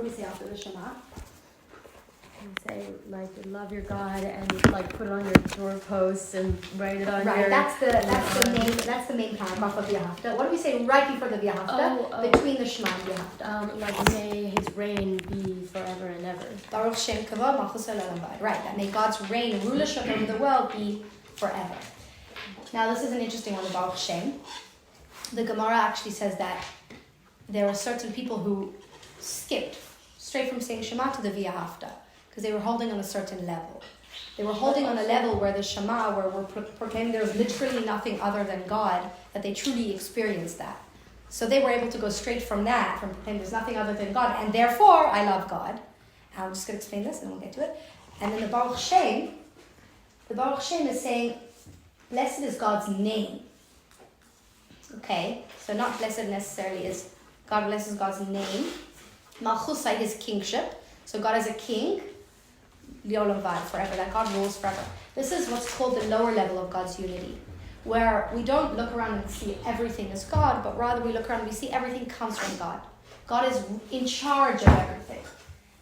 do we say after the Shema? And say, like, love your God and, like, put it on your doorposts and write it on your... That's the main paragraph of V'ahavta. What do we say right before the V'ahavta? Between the Shema and V'ahavta. Like, may his reign be forever and ever. Baruch Shem Kavod Malchus Olam Va'ad. Right, that may God's reign, rulership over the world be forever. Now, this is an interesting one, the Baruch Shem. The Gemara actually says that there are certain people who skipped straight from saying Shema to the V'ahavta because they were holding on a certain level. They were holding on a level where the Shema, where we're proclaiming there's literally nothing other than God, that they truly experienced that. So they were able to go straight from that, from proclaiming there's nothing other than God, and therefore I love God. I'm just going to explain this and we'll get to it. And then the Baruch Shem is saying, blessed is God's name. Okay, so not blessed necessarily is God blesses God's name. Malchusai, his kingship. So God is a king. L'olam va'ad, forever. That God rules forever. This is what's called the lower level of God's unity, where we don't look around and see everything as God, but rather we look around and we see everything comes from God. God is in charge of everything.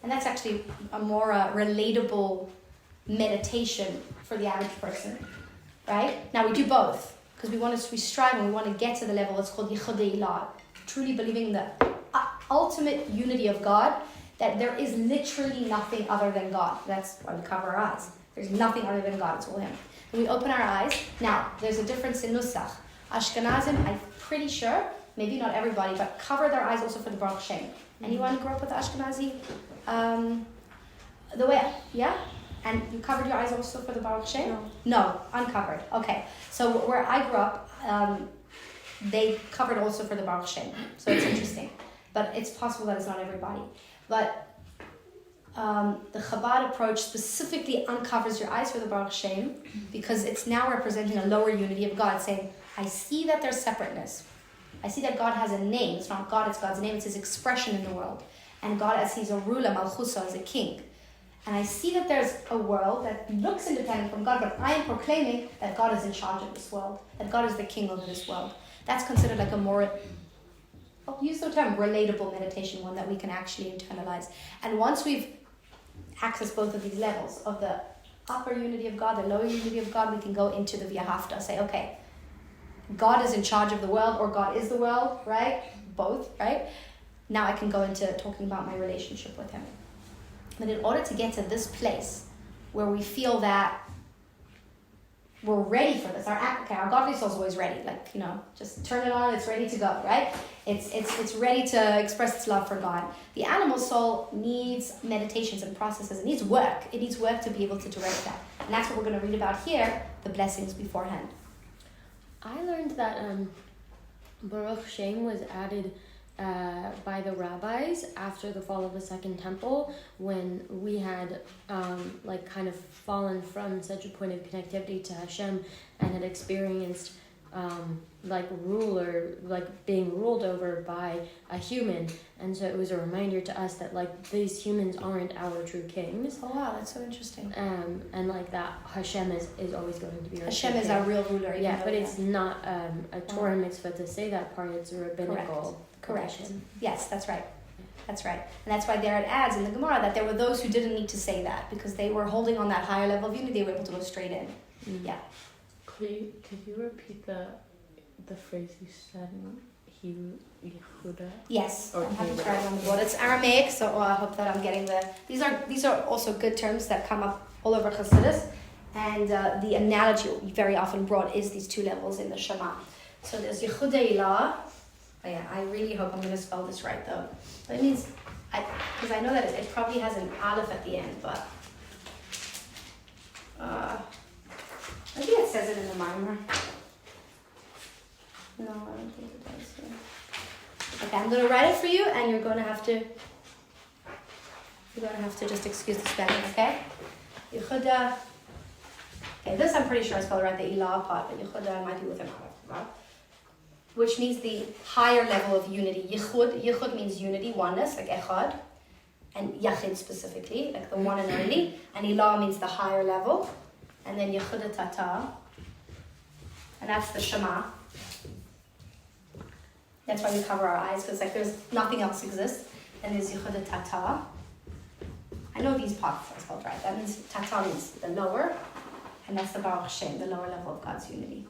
And that's actually a more relatable meditation for the average person, right? Now we do both, because we strive and we want to get to the level that's called Yichudei Ilah, truly believing in the ultimate unity of God, that there is literally nothing other than God. That's why we cover our eyes. There's nothing other than God. It's all Him. When we open our eyes, now, there's a difference in Nusach. Ashkenazim, I'm pretty sure, maybe not everybody, but cover their eyes also for the Baruch Shem. Anyone grew up with the Ashkenazi? The way, yeah? And you covered your eyes also for the Baruch Shem? No, uncovered. Okay. So where I grew up, they covered also for the Baruch Shem. So it's interesting. But it's possible that it's not everybody. But the Chabad approach specifically uncovers your eyes for the Baruch Shem because it's now representing a lower unity of God, saying, I see that there's separateness. I see that God has a name. It's not God, it's God's name. It's His expression in the world. And God, as He's a ruler, Malchusa, as a king. And I see that there's a world that looks independent from God, but I am proclaiming that God is in charge of this world, that God is the king over this world. That's considered like a more, I'll use the term, relatable meditation, one that we can actually internalize. And once we've accessed both of these levels, of the upper unity of God, the lower unity of God, we can go into the V'ahavta, say, okay, God is in charge of the world, or God is the world, right? Both, right? Now I can go into talking about my relationship with Him. But in order to get to this place where we feel that we're ready for this, our godly soul is always ready. Like, just turn it on, it's ready to go, right? It's ready to express its love for God. The animal soul needs meditations and processes. It needs work. It needs work to be able to direct that. And that's what we're going to read about here, the blessings beforehand. I learned that Baruch Shem was added by the rabbis after the fall of the Second Temple, when we had kind of fallen from such a point of connectivity to Hashem and had experienced being ruled over by a human. And so it was a reminder to us that these humans aren't our true kings. Oh wow, that's so interesting. And that Hashem is always going to be our Hashem is our real ruler. Yeah, but it's not a Torah mitzvah to say that part. It's a rabbinical. Correct. Yes, that's right. That's right. And that's why there it adds in the Gemara that there were those who didn't need to say that because they were holding on that higher level of unity. They were able to go straight in. Mm-hmm. Yeah. Could you repeat the phrase you said in Yehuda? Yes. I'm happy to write on the board. It's Aramaic, so I hope that I'm getting these are also good terms that come up all over Chassidus. And the analogy very often brought is these two levels in the Shema. So there's Yichudei Ilah. Oh yeah, I really hope I'm going to spell this right though. But it means, because I know that it probably has an aleph at the end, but maybe it says it in the Maimar. No, I don't think it does. Yeah. Okay, I'm going to write it for you, and you're going to have to just excuse the spelling, okay? Yehuda. Okay, this I'm pretty sure I spelled right, the Ilah part, but Yehuda might be with an aleph, which means the higher level of unity. Yichud means unity, oneness, like echad, and yachid specifically, like the one and only. And ilah means the higher level. And then yichud tata, and that's the Shema. That's why we cover our eyes, because there's nothing else exists. and there's Yehuda Tata. I know these parts are spelled right. That means Tata means the lower, and that's the Baruch Shem, the lower level of God's unity.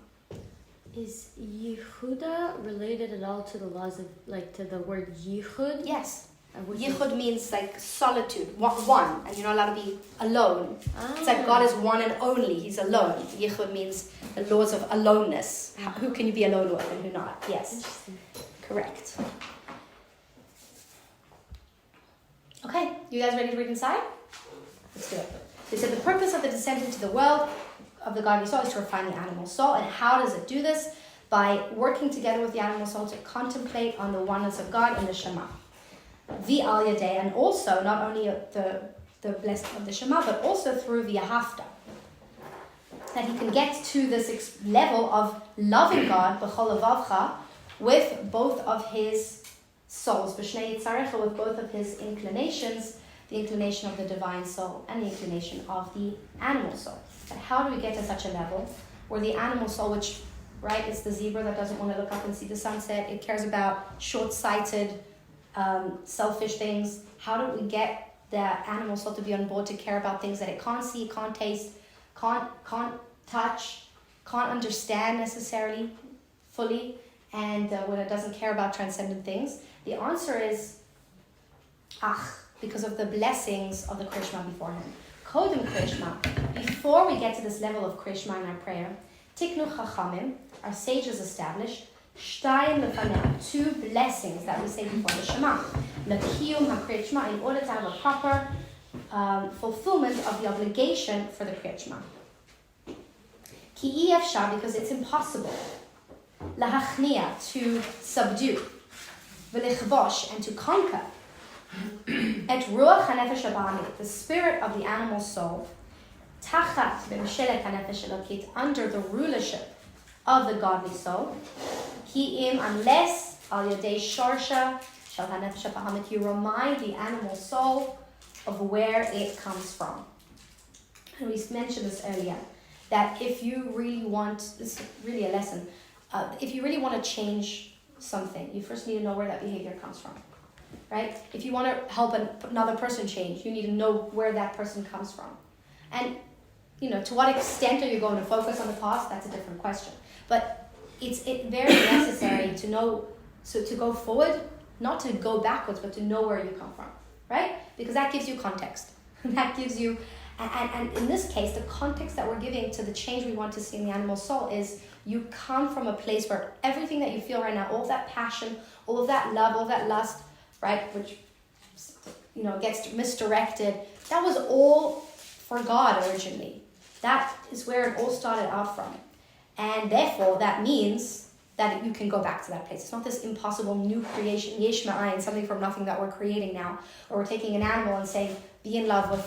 Is Yehuda related at all to the laws of, like, to the word Yichud? Yes. Which Yichud means like solitude, one, and you're not allowed to be alone. It's like God is one and only, He's alone. Yichud means the laws of aloneness. Who can you be alone with and who not? Yes. Interesting. Correct. Okay, you guys ready to read inside? Let's do it. They said the purpose of the descent into the world of the godly soul is to refine the animal soul. And how does it do this? By working together with the animal soul to contemplate on the oneness of God in the Shema. The Al Yadeh, and also not only the blessing of the Shema, but also through the Ahavta. That he can get to this level of loving God, B'chol Levavcha, with both of his souls, B'shnei Yitzarecha, with both of his inclinations, the inclination of the divine soul and the inclination of the animal soul. But how do we get to such a level where the animal soul, which, right, is the zebra that doesn't want to look up and see the sunset, it cares about short-sighted, selfish things. How do we get the animal soul to be on board to care about things that it can't see, can't taste, can't touch, can't understand necessarily fully, and when it doesn't care about transcendent things? The answer is because of the blessings of the Krishma beforehand. Kodem Krishma, before we get to this level of Krishma in our prayer, Tiknu Chachamim, our sages established, Shtayim lefaneh, two blessings that we say before the Shema. L'kiyum ha-kriyat, in order to have a proper fulfillment of the obligation for the Kriyat Shema. Ki Efshar, because it's impossible. Lahachnia, to subdue. V'lichbosh, and to conquer. Et ruach hanefesh habami, the spirit of the animal soul. Tachat b'mishelet hanefesh elokit, under the rulership of the godly soul. Ki'im, unless al yadei shorsha shel hanefesh habahamit, you remind the animal soul of where it comes from. And we mentioned this earlier, that if you really want, this is really a lesson, if you really want to change something, you first need to know where that behavior comes from, right? If you want to help another person change, you need to know where that person comes from. And, to what extent are you going to focus on the past? That's a different question. But it's very necessary to know, so to go forward, not to go backwards, but to know where you come from, right? Because that gives you context. That gives you, and in this case, the context that we're giving to the change we want to see in the animal soul is you come from a place where everything that you feel right now, all of that passion, all of that love, all of that lust, right, which, gets misdirected, that was all for God originally. That is where it all started out from. And therefore, that means that you can go back to that place. It's not this impossible new creation, yesh ma'ayin, something from nothing that we're creating now. Or we're taking an animal and saying, be in love with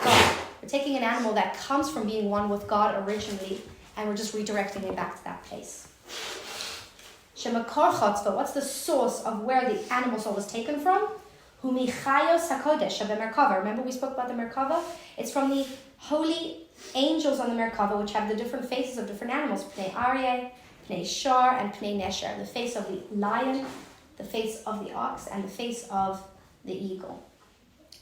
God. We're taking an animal that comes from being one with God originally, and we're just redirecting it back to that place. Shemakor chotzva, what's the source of where the animal soul was taken from? Humichayos hakodesh habemerkava. Remember we spoke about the Merkava? It's from the holy angels on the Merkava, which have the different faces of different animals. Pnei Aryeh, Pnei Shar, and Pnei Nesher. The face of the lion, the face of the ox, and the face of the eagle.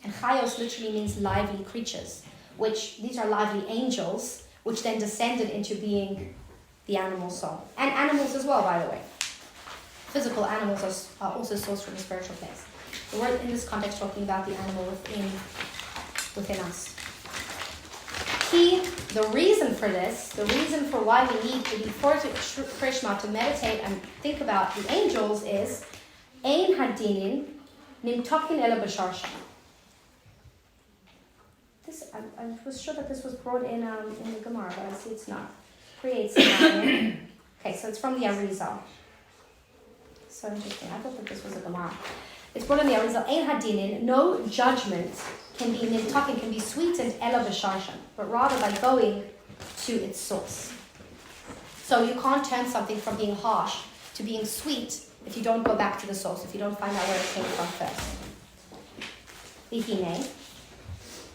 And Chayos literally means lively creatures, which these are lively angels, which then descended into being the animal soul. And animals as well, by the way. Physical animals are also sourced from a spiritual place. So we're in this context talking about the animal within us. The reason for this, the reason for why we need to be forced to Krishma to meditate and think about the angels is Ein hadinin nimtokin ela b'sharsha. This I was sure that this was brought in the Gemara, but I see it's not. Creates okay, so it's from the Arizal. So interesting. I thought that this was a Gemara. It's brought in the Arizal. Ein hadinin, no judgment can be nimtakin, can be sweetened ela b'sharsha, but rather by going to its source. So you can't turn something from being harsh to being sweet if you don't go back to the source, if you don't find out where it came from first. V'hinei.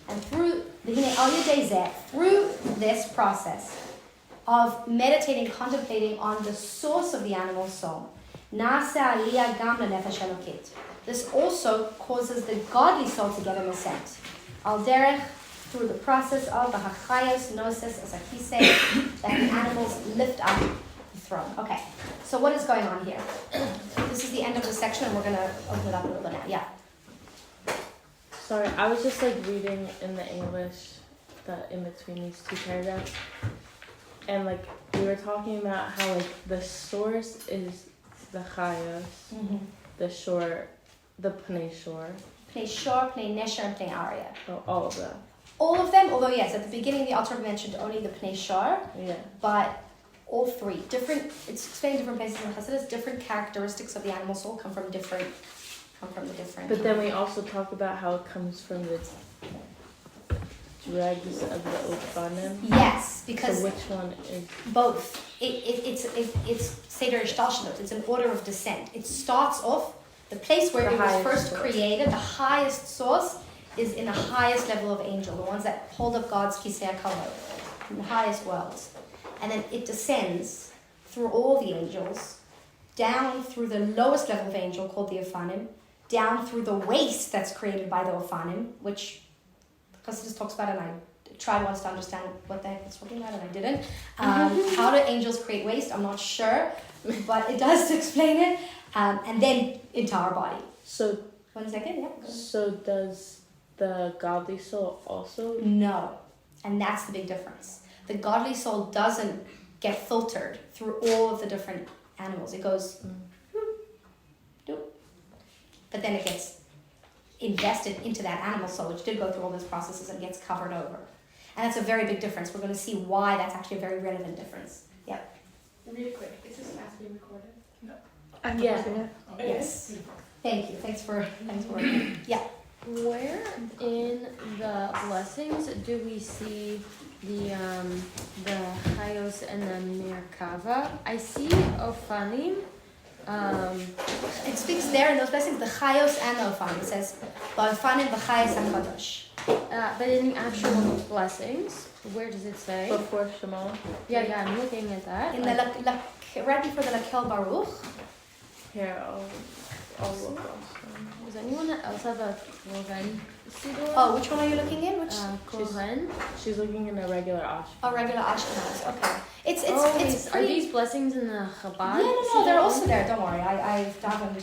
And through this process of meditating, contemplating on the source of the animal soul, Nasa aliyah gam lenefesh elokit. This also causes the godly soul to get an ascent. Al derech, through the process of the hachayos gnosis as a kisei, that the animals lift up the throne. Okay, so what is going on here? This is the end of the section, and we're going to open it up a little bit now. Yeah. Sorry, I was just like reading in the English, the in between these two paragraphs, and like we were talking about how like the source is the chayos, the shore, the pnei shore. Pnei shor, pnei nesher, and pnei arya. Oh, all of them. All of them, although yes, at the beginning the Alter mentioned only the pnei shor, Yeah. but all three different. It's explained in different places in Chassidus. Different characteristics of the animal soul come from the different. But then we also talk about how it comes from the dregs of the Ofanim. Yes, because so which one is both? It's Seder Ishtalshalut. It's an order of descent. It starts off the place where it was first source. created. The highest source is in the highest level of angel, the ones that hold up God's Ki Yakriv, in the highest worlds, and then it descends through all the angels, down through the lowest level of angel called the Ofanim, down through the waste that's created by the Ofanim, which Chassidus talks about, and I tried once to understand what the heck it's talking about, and I didn't. How do angels create waste? I'm not sure, but it does explain it. And then into our body. So 1 second, yeah. Go ahead. So does the godly soul also? No, and that's the big difference. The godly soul doesn't get filtered through all of the different animals. It goes, but then it gets invested into that animal soul, which did go through all those processes, and gets covered over. And that's a very big difference. We're going to see why that's actually a very relevant difference. Yeah. Really quick, is this class being recorded? No. I'm yeah. Yes. Thank you. Thanks for yeah. Where in the blessings do we see the chayos and the merkava? I see ofanim. It speaks there in those blessings, the chayos and the ofanim. It says, "Ba'ofanim b'chayos hakadosh." But in the actual blessings, where does it say? Before Shema. Yeah, I'm looking at that. In the right before the Lakel Baruch. Here, I'll look also. Does anyone else have a korban siddur? Oh, which one are you looking in? Which? Korban. She's looking in a regular Ashkenaz. Oh, regular Ashkenaz. Okay. It's Are pretty. these blessings in the Chabad? No, they're also there. Don't worry. I've davened.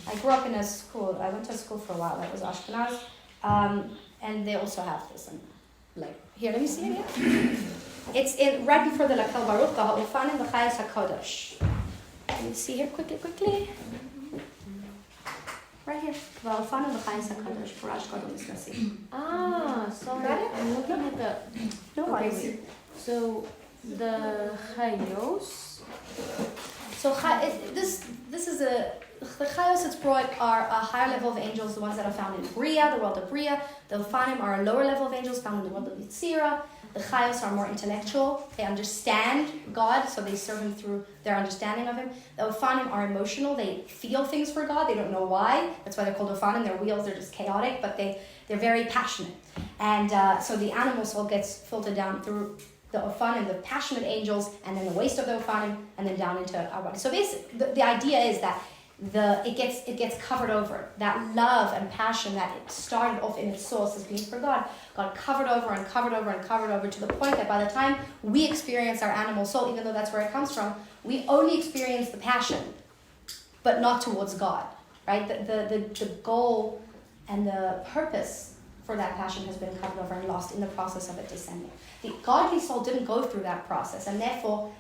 I grew up in a school. I went to a school for a while that was Ashkenaz, and they also have this. And like here, let me see it. Yeah. It's in right before the Lakel Baruch, the Ha'ofanim, the Chayos HaKodesh. Let me see here quickly. Right here. The Ha'ofanim, the Chayos HaKodesh. For Rosh Kodem Nasi. Sorry. Got it? I'm looking at the. No worries. So the chayos. So this is the chayos that's brought are a higher level of angels, the ones that are found in Bria, the world of Bria. The Ofanim are a lower level of angels found in the world of Yitzira. The chayos are more intellectual. They understand God, so they serve Him through their understanding of Him. The Ofanim are emotional. They feel things for God. They don't know why. That's why they're called Ofanim. Their wheels, they're just chaotic, but they're very passionate. And so the animal soul gets filtered down through the Ofanim, the passionate angels, and then the waste of the Ofanim, and then down into our body. So basically, the idea is that it gets covered over. That love and passion that it started off in its source as being for God, got covered over and covered over and covered over to the point that by the time we experience our animal soul, even though that's where it comes from, we only experience the passion, but not towards God, right? The goal and the purpose for that passion has been covered over and lost in the process of it descending. The godly soul didn't go through that process, and therefore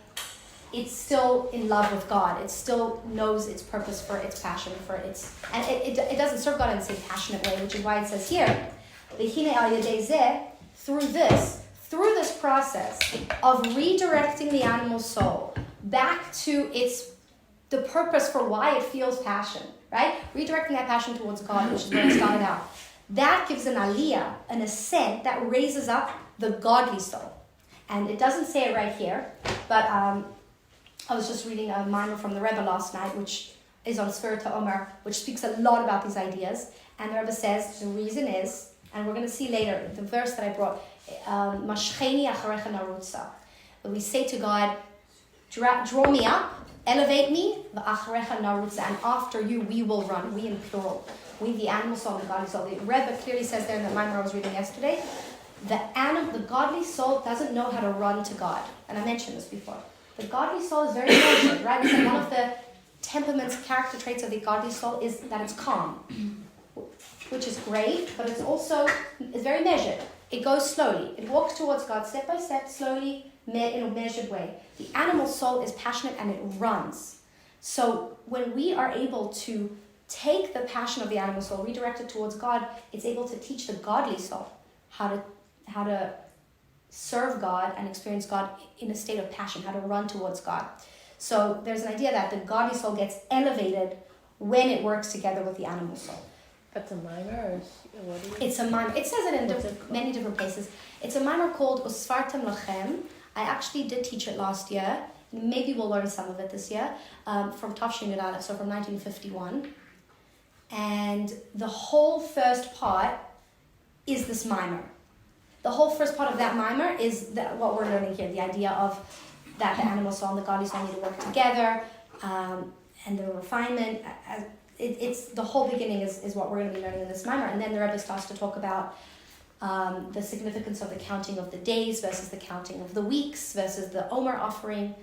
it's still in love with God. It still knows its purpose for its passion, and it doesn't serve God in the same passionate way, which is why it says here, through this process of redirecting the animal soul back to the purpose for why it feels passion, right? Redirecting that passion towards God, which is where it started out. That gives an aliyah, an ascent that raises up the godly soul. And it doesn't say it right here, but I was just reading a mimer from the Rebbe last night, which is on Sfirah Omer, which speaks a lot about these ideas. And the Rebbe says the reason is, and we're going to see later, the verse that I brought, Mashcheni acharecha narutza. We say to God, draw me up elevate me, v'achrecha narutza, and after you we will run. We in plural. We, the animal soul, the godly soul. The Rebbe clearly says there in the Maimar I was reading yesterday, the godly soul doesn't know how to run to God. And I mentioned this before. The godly soul is very measured, right? We said one of the temperaments, character traits of the godly soul is that it's calm, which is great, but it's very measured. It goes slowly. It walks towards God step by step, slowly, in a measured way. The animal soul is passionate and it runs. So when we are able to take the passion of the animal soul, redirect it towards God, it's able to teach the godly soul how to serve God and experience God in a state of passion, how to run towards God. So there's an idea that the godly soul gets elevated when it works together with the animal soul. That's a minor, or what is it? It's a minor. It says it in many different places. It's a minor called Usfartem Lachem. I actually did teach it last year. Maybe we'll learn some of it this year, from Tafshin Yud Aleph, so from 1951. And the whole first part is this mimer. The whole first part of that mimer is what we're learning here, the idea of that the animal soul and the godly soul need to work together, and the refinement. It's the whole beginning is what we're going to be learning in this mimer. And then the Rebbe starts to talk about the significance of the counting of the days versus the counting of the weeks versus the Omer offering.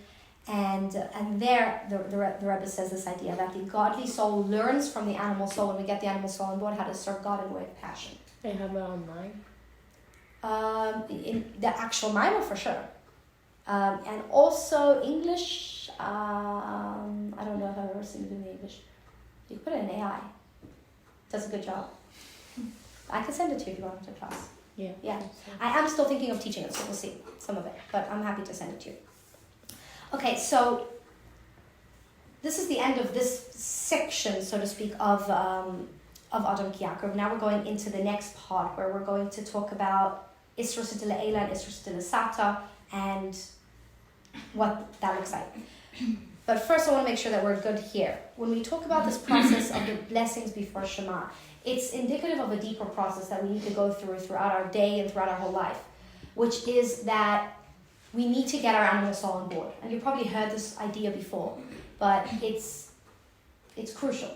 And there the Rebbe says this idea that the godly soul learns from the animal soul, when we get the animal soul on board, how to serve God in a way of passion. They have it online? In the actual mimer for sure. And also English, I don't know if I've ever seen it in English. You put it in AI. Does a good job. I can send it to you if you want it to class. Yeah. I am still thinking of teaching it, so we'll see some of it, but I'm happy to send it to you. Okay, so this is the end of this section, so to speak, of Adam Ki Yakriv. Now we're going into the next part where we're going to talk about Isra Sitila Eila and Isra Sitila Sata and what that looks like. But first I want to make sure that we're good here. When we talk about this process of the blessings before Shema, it's indicative of a deeper process that we need to go throughout our day and throughout our whole life, which is that we need to get our animal soul on board. And you've probably heard this idea before, but it's crucial.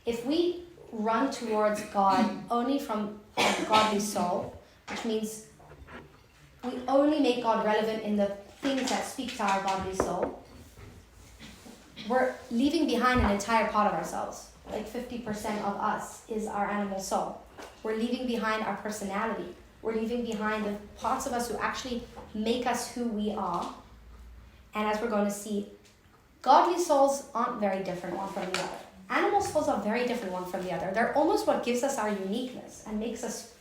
If we run towards God only from a godly soul, which means we only make God relevant in the things that speak to our godly soul, we're leaving behind an entire part of ourselves. Like 50% of us is our animal soul. We're leaving behind our personality. We're leaving behind the parts of us who actually make us who we are. And as we're going to see, godly souls aren't very different one from the other. Animal souls are very different one from the other. They're almost what gives us our uniqueness and makes us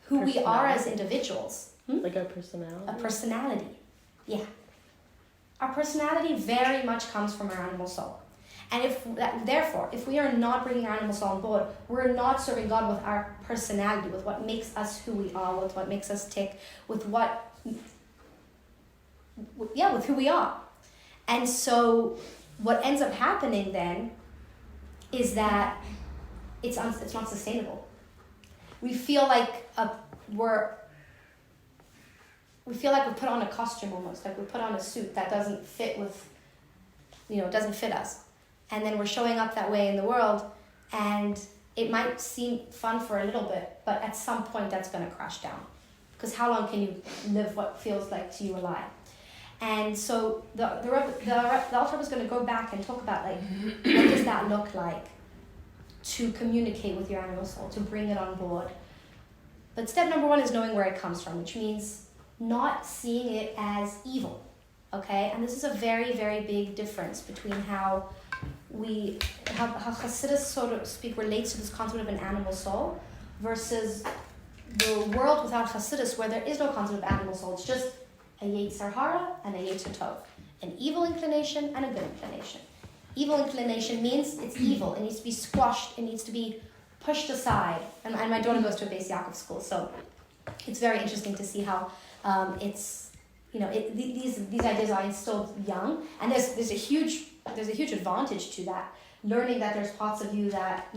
who we are as individuals. Like our personality? A personality, yeah. Our personality very much comes from our animal soul. And therefore, if we are not bringing our animal soul on board, we're not serving God with our personality, with what makes us who we are, with what makes us tick, with who we are. And so what ends up happening then is that it's not sustainable. We feel like we put on a costume almost, like we put on a suit that doesn't fit doesn't fit us. And then we're showing up that way in the world, and it might seem fun for a little bit, but at some point that's going to crash down. Because how long can you live what feels like to you a lie? And so the Alter is going to go back and talk about what does that look like to communicate with your animal soul, to bring it on board. But step number one is knowing where it comes from, which means not seeing it as evil. Okay? And this is a very, very big difference between how Chassidus, so to speak, relates to this concept of an animal soul versus the world without Chassidus, where there is no concept of animal soul. It's just a Yetzer Hara and a Yetzer Tov, an evil inclination and a good inclination. Evil inclination means it's evil. It needs to be squashed. It needs to be pushed aside. And my daughter goes to a Beis Yaakov school, so it's very interesting to see how these ideas are instilled young, and there's a huge advantage to that. Learning that there's parts of you that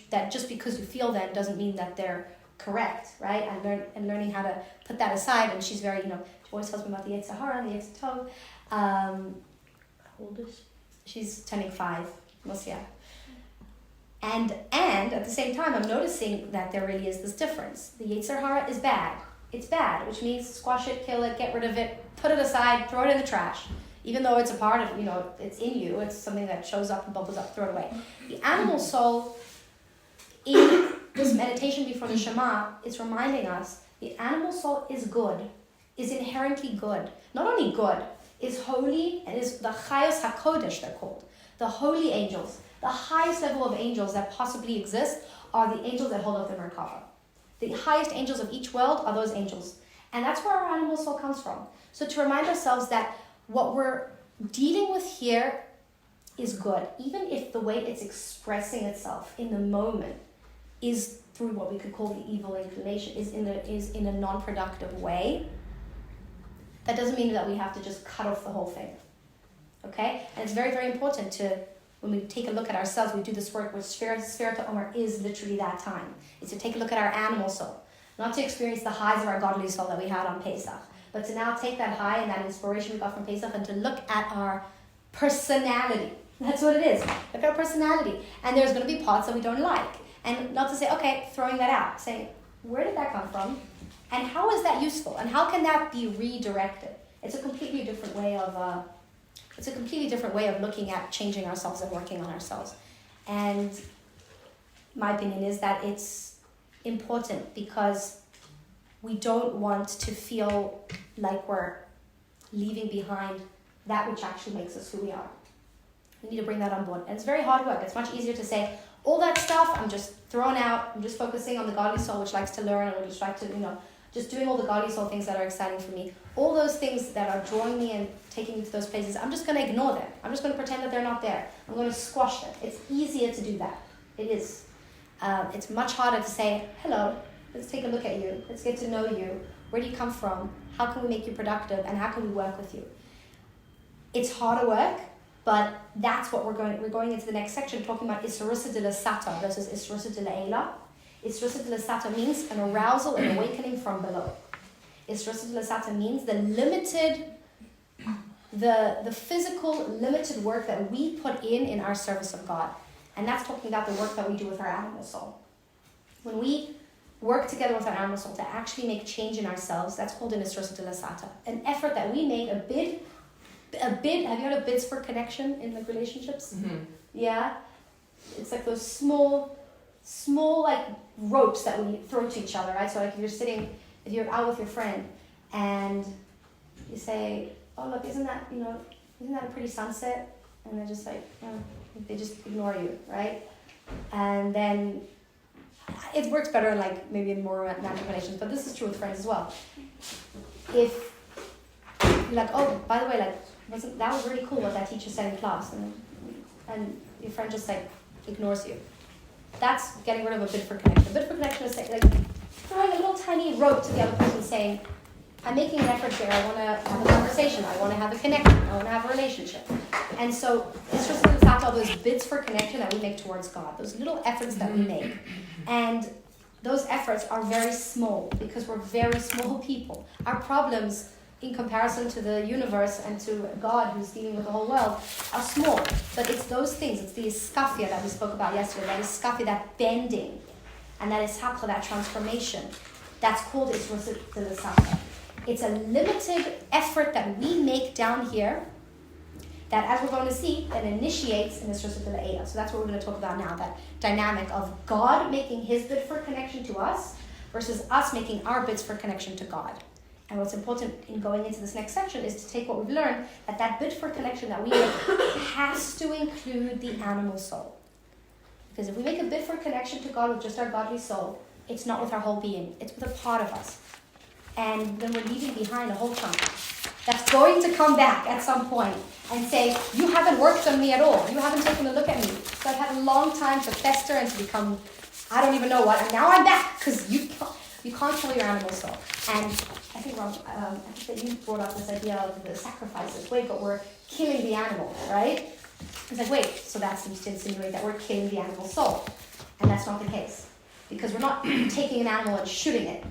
that just because you feel them doesn't mean that they're correct, right? And learning how to put that aside. And she's very she always tells me about the Yetzer Hara and the Yetzer Tov. How old is she? She's turning 5, Mosia. And at the same time, I'm noticing that there really is this difference. The Yetzer Hara is bad. It's bad, which means squash it, kill it, get rid of it, put it aside, throw it in the trash. Even though it's a part of, it's in you, it's something that shows up and bubbles up, throw it away. The animal soul, in this meditation before the Shema, is reminding us the animal soul is good, is inherently good. Not only good, is holy, and is the Chayos HaKodesh, they're called. The holy angels. The highest level of angels that possibly exist are the angels that hold up the Merkava. The highest angels of each world are those angels. And that's where our animal soul comes from. So to remind ourselves that what we're dealing with here is good, even if the way it's expressing itself in the moment is through what we could call the evil inclination, is in a non-productive way. That doesn't mean that we have to just cut off the whole thing. Okay? And it's very, very important to, when we take a look at ourselves, we do this work where Sfira to Omer is literally that time. It's to take a look at our animal soul. Not to experience the highs of our godly soul that we had on Pesach, but to now take that high and that inspiration we got from Pesach and to look at our personality. That's what it is. Look at our personality. And there's going to be parts that we don't like. And not to say, okay, throwing that out. Saying, where did that come from? And how is that useful? And how can that be redirected? It's a completely different way of looking at changing ourselves and working on ourselves. And my opinion is that it's important because we don't want to feel like we're leaving behind that which actually makes us who we are. We need to bring that on board. And it's very hard work. It's much easier to say, all that stuff, I'm just thrown out. I'm just focusing on the godly soul, which likes to learn, and which likes to, just doing all the godly soul things that are exciting for me. All those things that are drawing me and taking me to those places, I'm just going to ignore them. I'm just going to pretend that they're not there. I'm going to squash them. It's easier to do that. It is. It's much harder to say, hello, let's take a look at you. Let's get to know you. Where do you come from? How can we make you productive? And how can we work with you? It's harder work, but that's what we're going into the next section, talking about Isrusa de la Sata versus Isrusa de la Eila. Isrusa de la Sata means an arousal and awakening from below. Isrusa de la Sata means the physical limited work that we put in our service of God. And that's talking about the work that we do with our animal soul. When we work together with our animal soul to actually make change in ourselves, that's called an Isrusa de la Sata. An effort that we made, a bid. Have you heard of bids for connection in like relationships? Mm-hmm. Yeah? It's like those small like ropes that we throw to each other, right? So like if you're out with your friend and you say, oh look, isn't that a pretty sunset? And they're just like, they just ignore you, right? And then it works better like maybe in more romantic relations, but this is true with friends as well. If you're like, oh, by the way, like, that was really cool what that teacher said in class, and your friend just like ignores you. That's getting rid of a bid for connection. A bid for connection is like throwing a little tiny rope to the other person saying, I'm making an effort here, I want to have a conversation, I want to have a connection, I want to have a relationship. And so it's just all those bids for connection that we make towards God, those little efforts that we make. And those efforts are very small because we're very small people. Our problems in comparison to the universe and to God who's dealing with the whole world are small. But it's those things, it's the iskafia that we spoke about yesterday, that iskafia, that bending, and that ishapcha, that transformation. That's called Isrusa de la Sata. It's a limited effort that we make down here that, as we're going to see, that initiates in Isrusa de la Eila. So that's what we're going to talk about now, that dynamic of God making his bid for connection to us versus us making our bids for connection to God. And what's important in going into this next section is to take what we've learned, that bid for connection that we make has to include the animal soul. Because if we make a bid for connection to God with just our godly soul, it's not with our whole being, it's with a part of us. And then we're leaving behind a whole chunk that's going to come back at some point and say, you haven't worked on me at all. You haven't taken a look at me. So I've had a long time to fester and to become, I don't even know what, and now I'm back, because you can't kill your animal soul. And I think, Rob, I think that you brought up this idea of the sacrifices. Wait, but we're killing the animal, right? It's like, wait, so that seems to insinuate that we're killing the animal soul. And that's not the case. Because we're not taking an animal and shooting it.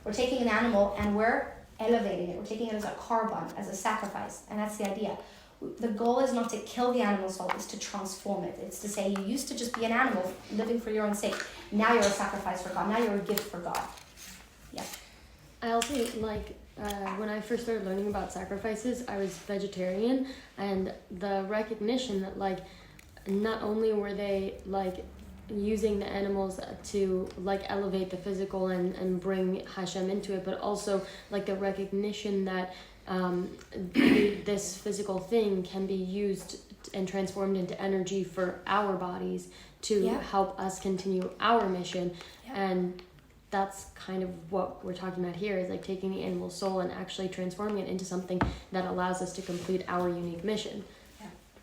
We're taking an animal and we're elevating it. We're taking it as a korban, as a sacrifice. And that's the idea. The goal is not to kill the animal soul, it's to transform it. It's to say you used to just be an animal living for your own sake. Now you're a sacrifice for God. Now you're a gift for God. Yeah. I also when I first started learning about sacrifices, I was vegetarian, and the recognition that not only were they using the animals to elevate the physical and bring Hashem into it, but also the recognition that this physical thing can be used and transformed into energy for our bodies to help us continue our mission. And that's kind of what we're talking about here, is taking the animal soul and actually transforming it into something that allows us to complete our unique mission.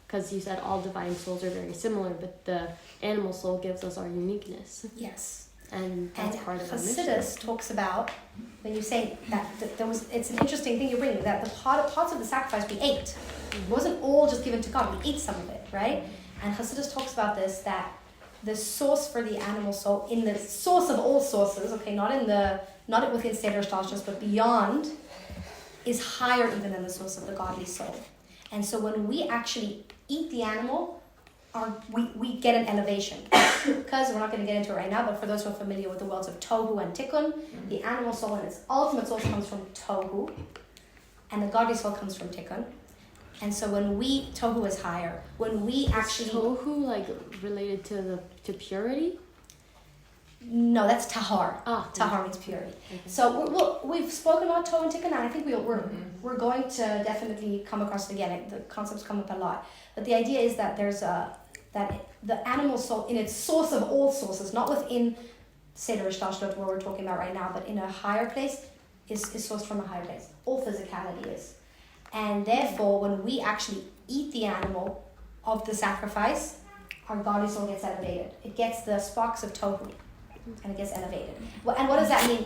Because you said all divine souls are very similar, but the animal soul gives us our uniqueness. Yes. And that's part of our mission. Chassidus talks about, when you say that there was, it's an interesting thing you're bringing, that the parts of the sacrifice we ate. It wasn't all just given to God, we ate some of it, right? And Chassidus talks about this, that the source for the animal soul, in the source of all sources, okay, not within Esther Shemtov, but beyond, is higher even than the source of the godly soul. And so when we actually eat the animal, we get an elevation. Because we're not going to get into it right now, but for those who are familiar with the worlds of Tohu and Tikkun, the animal soul and its ultimate source comes from Tohu, and the godly soul comes from Tikkun. And so Tohu is higher. When we actually... Is Tohu related to purity? No, that's Tahar. Tahar means purity. Okay. So we've spoken about Tohu and Tikkun, and I think we're going to definitely come across it again. The concepts come up a lot. But the idea is that there's that the animal soul, in its source of all sources, not within Seder Ishtashlut, where we're talking about right now, but in a higher place, is sourced from a higher place. All physicality is. And therefore, when we actually eat the animal of the sacrifice, our godly soul gets elevated. It gets the sparks of Tohu, and it gets elevated. And what does that mean?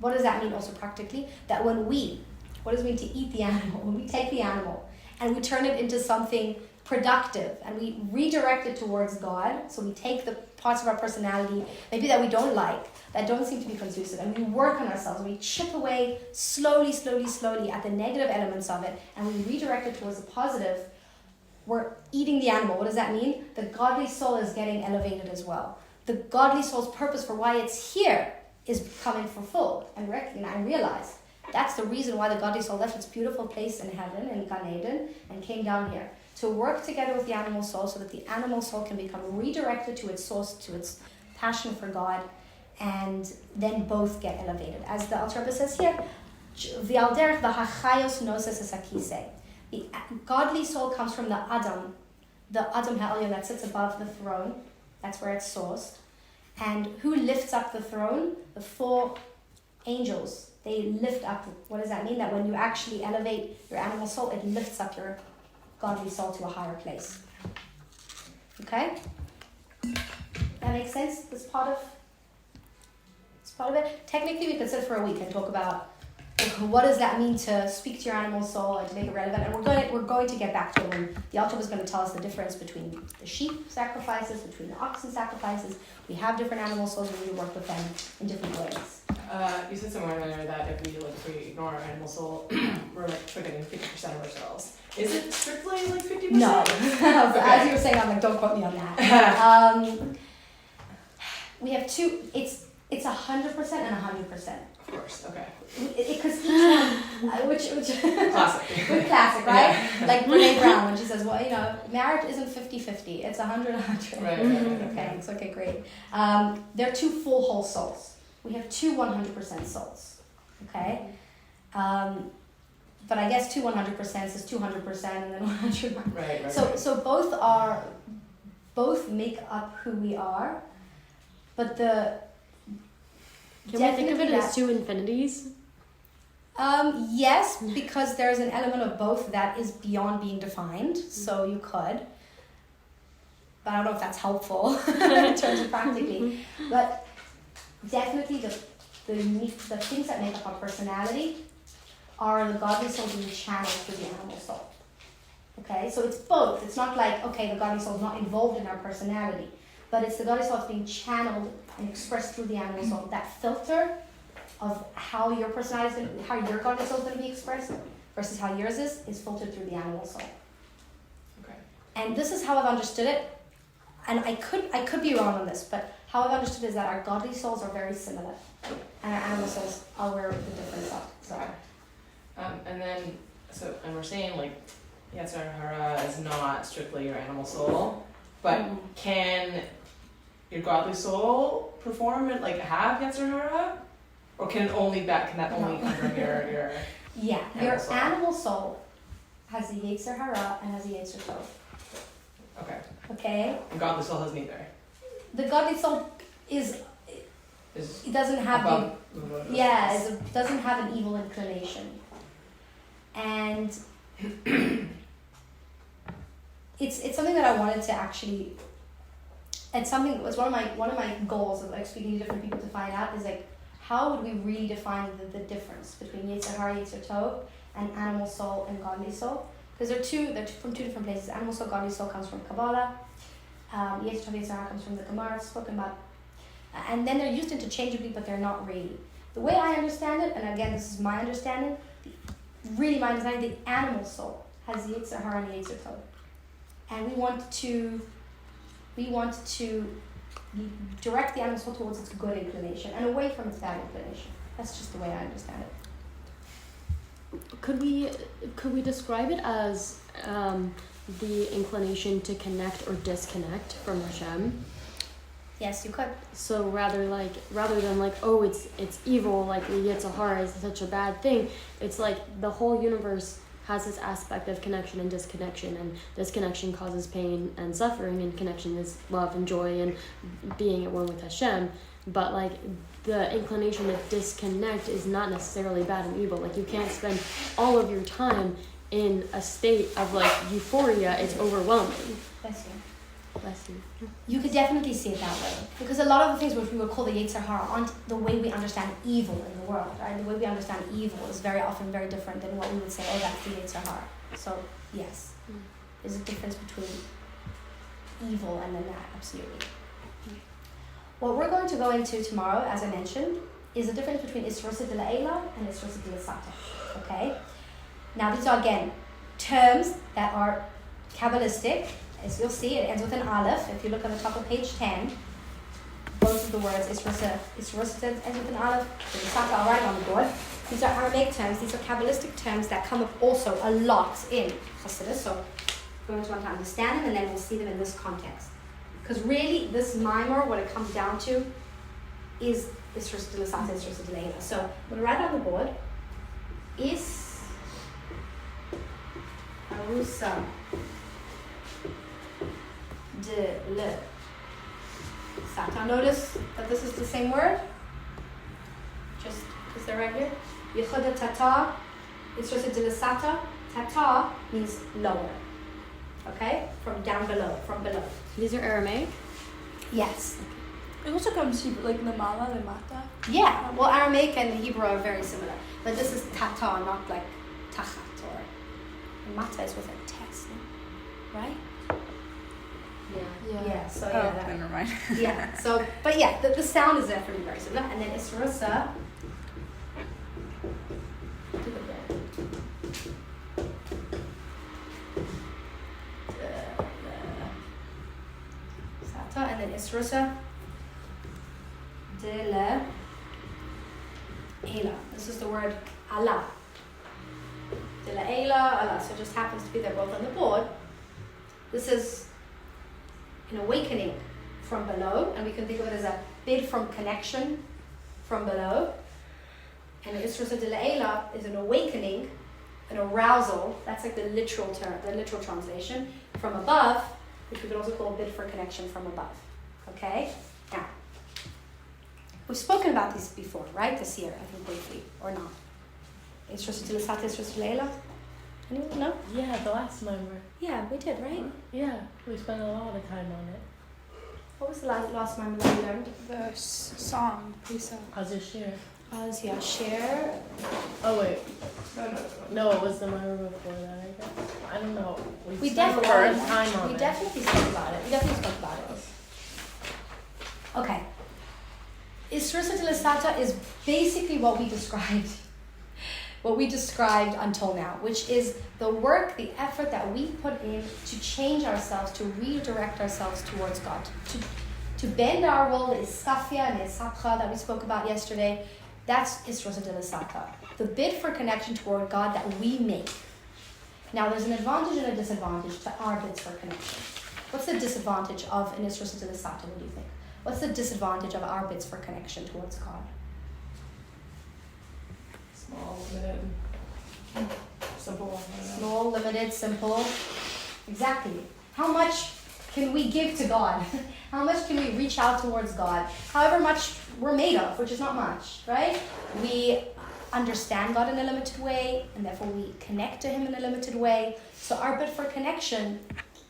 What does that mean also practically? That what does it mean to eat the animal? When we take the animal and we turn it into something productive and we redirect it towards God, so we take the parts of our personality, maybe that we don't like, that don't seem to be conducive, and we work on ourselves, we chip away slowly at the negative elements of it, and we redirect it towards the positive, we're eating the animal. What does that mean? The godly soul is getting elevated as well. The godly soul's purpose for why it's here is becoming fulfilled and realized. That's the reason why the godly soul left its beautiful place in heaven, in Gan Eden, and came down here. To work together with the animal soul so that the animal soul can become redirected to its source, to its passion for God, and then both get elevated. As the Alter Rebbe says here, V'alderech v'hachayos noses es hakisei. The godly soul comes from the Adam Ha'elyon that sits above the throne. That's where it's sourced. And who lifts up the throne? The 4 angels. They lift up. What does that mean? That when you actually elevate your animal soul, it lifts up your godly soul to a higher place. Okay? That makes sense? This part of it. Technically, we could sit for a week and talk about what does that mean to speak to your animal soul and to make it relevant. And we're going to get back to it when the Alter was going to tell us the difference between the sheep sacrifices, between the oxen sacrifices. We have different animal souls and we work with them in different ways. You said somewhere earlier that if we ignore our animal soul, we're forgetting 50% of ourselves. Is it strictly 50%? No. As you were saying, I'm like, don't quote me on that. We have two. It's 100% and 100%. Of course. Okay. Because each one, which classic. Good classic, right? Yeah. Like Brene Brown when she says, well, marriage isn't 50-50. It's 100-100. Right. Okay. It's okay. Great. They're 2 full whole souls. We have 2 100% souls. Okay. But I guess 2 100% is 200% and then 100. Right. So both make up who we are, but Can we think of it as 2 infinities? Yes, because there's an element of both that is beyond being defined. So you could, but I don't know if that's helpful in terms of practically. But definitely the things that make up our personality are the godly soul being channeled through the animal soul. Okay, so it's both. It's not like, okay, the godly soul is not involved in our personality, but it's the godly soul that's being channeled and expressed through the animal soul. That filter of how your personality how your godly soul is going to be expressed versus how yours is filtered through the animal soul. And this is how I've understood it. And I could be wrong on this, but how I've understood is that our godly souls are very similar, and our animal souls are where the difference are. So, And then, and we're saying like, Yetzer Hara is not strictly your animal soul, but can your godly soul perform it, like have Yetzer Hara? Or can that only come from your yeah, animal your soul? animal soul has the Yetzer Hara and has the Yetzer Tov. Okay. Okay? And godly soul has neither. The godly soul it doesn't have doesn't have an evil inclination. And it's something that I wanted to actually, it was one of my goals of like speaking to different people to find out is like, how would we really define the difference between Yetzer Hara, Yetzer Tov, and animal soul and godly soul? Because they're from two different places. Animal soul, godly soul comes from Kabbalah. Yetzer Tov, Yetzer Hara comes from the Gemara, spoken about. And then they're used interchangeably, but they're not really. The way I understand it, and again, this is my understanding, the animal soul has the Yetzer Hara and the Yetzer Tov. And we want to direct the animal soul towards its good inclination and away from its bad inclination. That's just the way I understand it. Could we describe it as the inclination to connect or disconnect from Hashem? Yes, you could. So rather than like, oh, it's evil, like the Yetzer Hara is such a bad thing, it's like the whole universe has this aspect of connection and disconnection, and disconnection causes pain and suffering, and connection is love and joy and being at one with Hashem. But like the inclination to disconnect is not necessarily bad and evil. Like you can't spend all of your time in a state of like euphoria. It's overwhelming. Bless you. Bless you. You could definitely see it that way. Because a lot of the things which we would call the Yetzer Hara aren't the way we understand evil in the world, right? The way we understand evil is very often very different than what we would say, oh, that's the Yetzer Hara. So, yes, there's a difference between evil and then that, absolutely. What we're going to go into tomorrow, as I mentioned, is the difference between Isrosa de la Eila and Isrosa de la Sata, okay? Now, these are, again, terms that are Kabbalistic. As you'll see, it ends with an aleph. If you look on the top of page 10, both of the words, Isrosa ends with an aleph, the Sata are right on the board. These are Aramaic terms. These are Kabbalistic terms that come up also a lot in Chassidus. So we're going to want to understand them, and then we'll see them in this context. Because really, this mimer, what it comes down to, is Isrosa de la Sata, Isrosa de la Eila. So I'm going to write on the board, Arusa de la Sata. Notice that this is the same word, just because they're right here. Yechoda Tata, Isrosa de la Sata. Tata means lower. Okay? From down below, from below. These are Aramaic? Yes. It also comes Hebrew, like Lamala, Lamata. Yeah, well, Aramaic and Hebrew are very similar. But this is Tata, not like Tachat or Mata is with a test, right? Yeah, so yeah. Oh, never mind. Yeah, so, but yeah, the sound is definitely very similar. And then Isrosa. And then Isrosa de la Eila. This is the word Allah. De la Eila, Allah. So it just happens to be they're both on the board. This is an awakening from below, and we can think of it as a bid from connection from below. And Isrosa de la Eila is an awakening, an arousal. That's like the literal term, the literal translation from above, which we could also call a bid for connection from above. Okay? Now, we've spoken about these before, right? This year, I think briefly, or not. Isrosa de la Sata, Isrosa de la Eila? Anyone? No? Yeah, the last member. Yeah, we did, right? Yeah, we spent a lot of time on it. What was the last one that we learned? The song, pre-song. Hazir. Yeah, share. Oh wait. No, it was the member before that, I guess. I don't know. We spent definitely a lot of time on we it. definitely spoke about it. Okay. Isrosa de la Sata is basically what we described what we described until now, which is the work, the effort that we put in to change ourselves, to redirect ourselves towards God, to bend our will, the iskafia and the isapcha that we spoke about yesterday. That's isrosa de lasata, the bid for connection toward God that we make. Now, there's an advantage and a disadvantage to our bids for connection. What's the disadvantage of an isrosa de lasata? What do you think? What's the disadvantage of our bids for connection towards God? Small, limited, simple. Small, limited, simple. Exactly. How much can we give to God? How much can we reach out towards God? However much we're made of, which is not much, right? We understand God in a limited way, and therefore we connect to Him in a limited way. So our bid for connection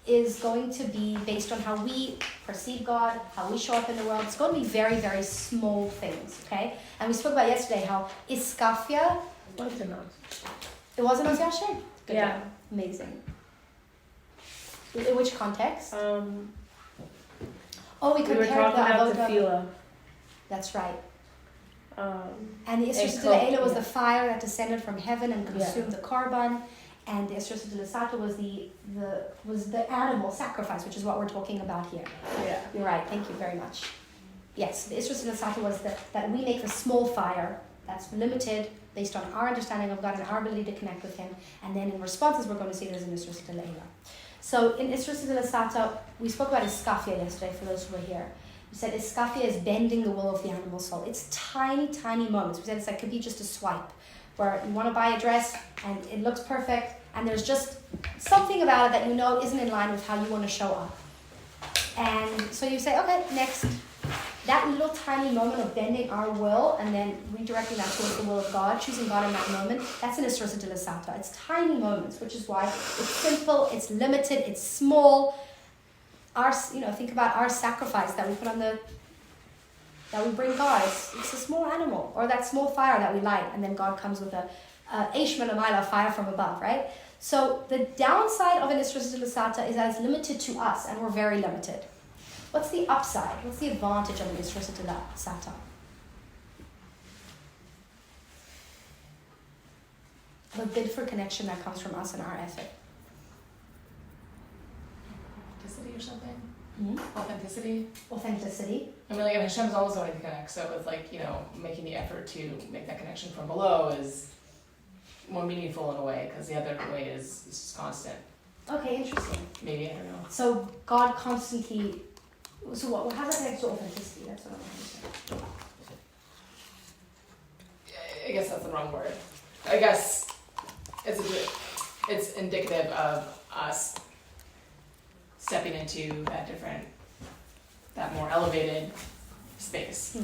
is going to be based on how we perceive God, how we show up in the world. It's going to be very, very small things, okay? And we spoke about yesterday how iskafia... It wasn't on Hashem? Good Yeah. job. Amazing. In which context? We We were compared talking about the tefillah. That's right. And And the Esther coke, Shemtov was yeah. the fire that descended from heaven and consumed the korban, and the Esther Shemtov was the animal sacrifice, which is what we're talking about here. Yeah. You're right. Thank you very much. Yes, the Esther Shemtov was that we make a small fire that's limited based on our understanding of God and our ability to connect with Him, and then in responses we're going to see there's an Esther Shemtov. So in Esther Shemtov, we spoke about iskafia yesterday. For those who were here. We said iskafia is bending the will of the animal soul. It's tiny, tiny moments. We said it's like could be just a swipe, where you want to buy a dress and it looks perfect, and there's just something about it that you know isn't in line with how you want to show up. And so you say, okay, next. That little tiny moment of bending our will and then redirecting that towards the will of God, choosing God in that moment, that's an isrosa de lasata. It's tiny moments, which is why it's simple, it's limited, it's small. Think about our sacrifice that we put on that we bring God. It's a small animal, or that small fire that we light, and then God comes with a eish menamayla, fire from above, right? So the downside of an isrosa de lasata is that it's limited to us, and we're very limited. What's the upside? What's the advantage of an isrosa de lasata? The bid for connection that comes from us and our effort. Authenticity or something? Mm-hmm. Authenticity? Authenticity. I mean, like, Hashem's always wanting to connect, so it's like, making the effort to make that connection from below is more meaningful in a way, because the other way is just constant. Okay, interesting. Maybe, I don't know. So God constantly... So what? How does that connect to authenticity? That's what I'm trying to say. I guess that's the wrong word. I guess it's indicative of us stepping into that more elevated space.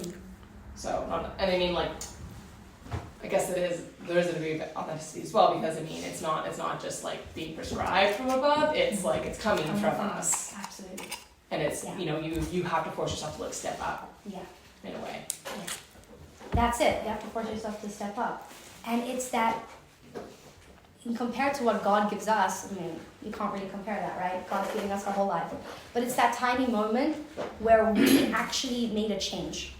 So, and I mean, like, I guess there is a degree of authenticity as well, because I mean, it's not just like being prescribed from above. It's like it's coming from us. Absolutely. And it's you have to force yourself to like step up. Yeah. In a way. Yeah. That's it. You have to force yourself to step up, and it's that. Compared to what God gives us, I mean, you can't really compare that, right? God's giving us our whole life. But it's that tiny moment where we actually made a change.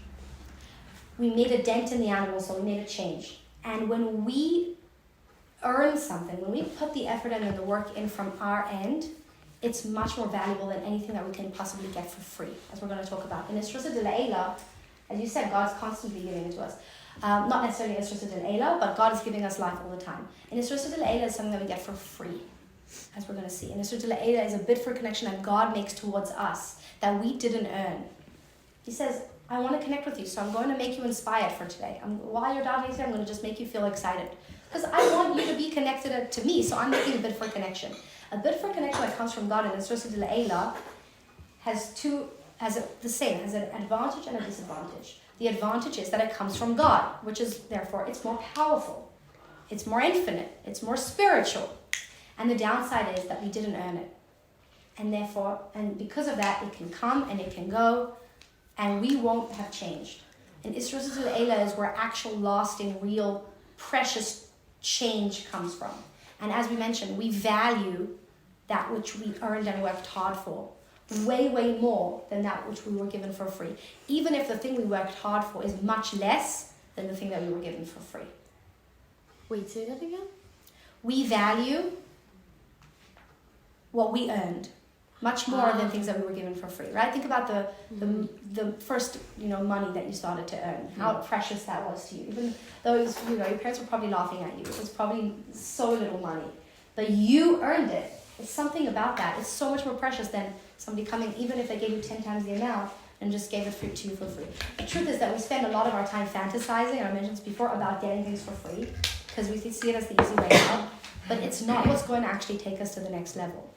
We made a dent in the animal, so we made a change. And when we earn something, when we put the effort in and the work in from our end, it's much more valuable than anything that we can possibly get for free, as we're going to talk about. And Isrosa de Le'ela, as you said, God's constantly giving it to us. Not necessarily Isrosa de Le'ela, but God is giving us life all the time. And Isrosa de Le'ela is something that we get for free, as we're going to see. And Isrosa de Le'ela is a bid for connection that God makes towards us that we didn't earn. He says, I want to connect with you, so I'm going to make you inspired for today. While you're davening today, I'm going to just make you feel excited. Because I want you to be connected to me, so I'm making a bid for connection. A bid for connection that comes from God in Isrosa de Le'ela has an advantage and a disadvantage. The advantage is that it comes from God, which is, therefore, it's more powerful. It's more infinite. It's more spiritual. And the downside is that we didn't earn it. And therefore, and because of that, it can come and it can go, and we won't have changed. And Isrosa de Le'ela is where actual, lasting, real, precious change comes from. And as we mentioned, we value that which we earned and worked hard for way, way more than that which we were given for free. Even if the thing we worked hard for is much less than the thing that we were given for free. Wait, say that again? We value what we earned much more than things that we were given for free, right? Think about the first, money that you started to earn, how precious that was to you. Even though it was, your parents were probably laughing at you. It was probably so little money, but you earned it. It's something about that. It's so much more precious than somebody coming, even if they gave you 10 times the amount and just gave it to you for free. The truth is that we spend a lot of our time fantasizing, and I mentioned this before, about getting things for free, because we see it as the easy way out, but it's not what's going to actually take us to the next level.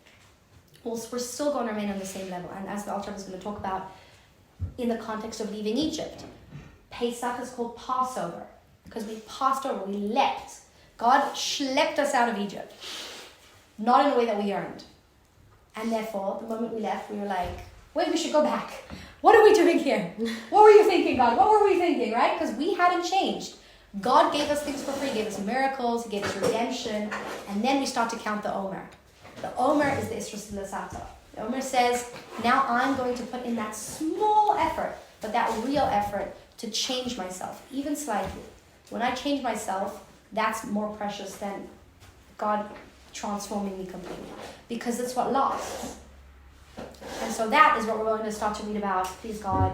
We're still going to remain on the same level. And as the Alter is going to talk about in the context of leaving Egypt, Pesach is called Passover because we passed over, we leapt. God schlepped us out of Egypt, not in a way that we earned. And therefore, the moment we left, we were like, wait, we should go back. What are we doing here? What were you thinking, God? What were we thinking, right? Because we hadn't changed. God gave us things for free, He gave us miracles, He gave us redemption, and then we start to count the Omer. The Omer is the Isra L'Sata. The Omer says, now I'm going to put in that small effort, but that real effort to change myself, even slightly. When I change myself, that's more precious than God transforming me completely, because it's what lasts. And so that is what we're going to start to read about, please God,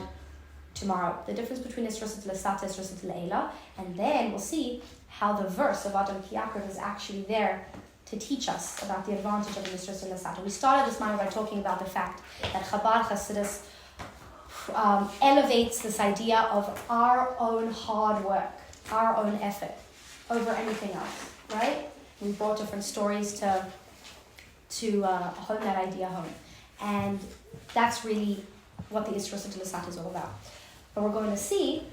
tomorrow. The difference between Isra L'Sata and Isra L'Eila, and then we'll see how the verse of Adam Ki Yakriv is actually there to teach us about the advantage of the Isra L'Sata. We started this mind by talking about the fact that Chabad Chassidus elevates this idea of our own hard work, our own effort, over anything else, right? We brought different stories to hone that idea home. And that's really what the Isra L'Sata is all about. But we're going to see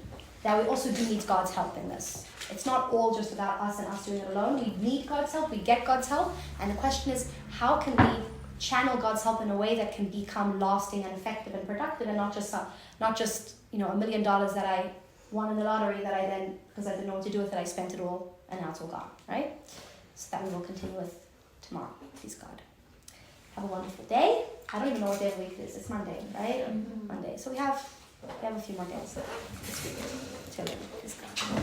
that we also do need God's help in this. It's not all just about us and us doing it alone. We need God's help, we get God's help, and the question is, how can we channel God's help in a way that can become lasting and effective and productive, and not just $1 million that I won in the lottery that I then, because I didn't know what to do with it, I spent it all and now it's all gone, right? So that we will continue with tomorrow, please God. Have a wonderful day. I don't even know what day of the week it is. It's Monday, right? Monday. So we have a few more days this week till then, please God.